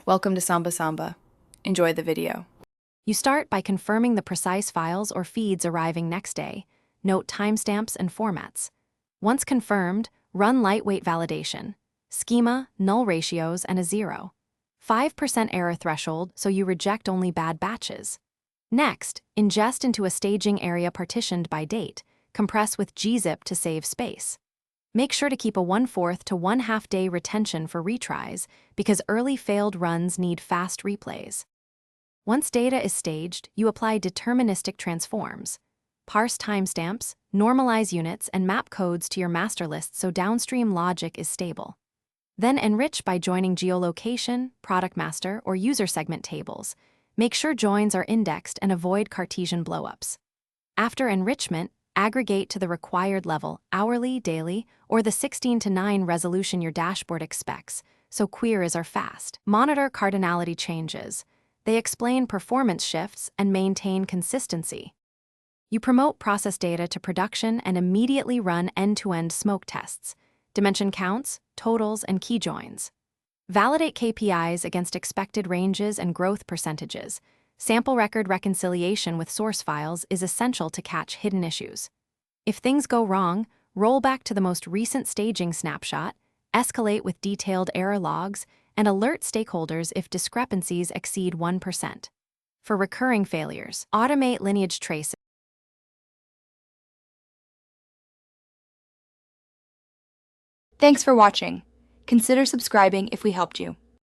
Welcome to Samba Samba. Enjoy the video. You start by confirming the precise files or feeds arriving next day. Note timestamps and formats. Once confirmed, run lightweight validation. Schema, null ratios, and a 0. 5% error threshold, so you reject only bad batches. Next, ingest into a staging area partitioned by date. Compress with gzip to save space. Make sure to keep a 1/4 to 1/2 day retention for retries, because early failed runs need fast replays. Once data is staged, you apply deterministic transforms. Parse timestamps, normalize units, and map codes to your master list so downstream logic is stable. Then enrich by joining geolocation, product master, or user segment tables. Make sure joins are indexed and avoid Cartesian blowups. After enrichment, aggregate to the required level, hourly, daily, or the 16:9 resolution your dashboard expects, so queries are fast. Monitor cardinality changes. They explain performance shifts and maintain consistency. You promote process data to production and immediately run end-to-end smoke tests, dimension counts, totals, and key joins. Validate KPIs against expected ranges and growth percentages. Sample record reconciliation with source files is essential to catch hidden issues. If things go wrong, roll back to the most recent staging snapshot, escalate with detailed error logs, and alert stakeholders if discrepancies exceed 1%. For recurring failures, automate lineage traces. Thanks for watching. Consider subscribing if we helped you.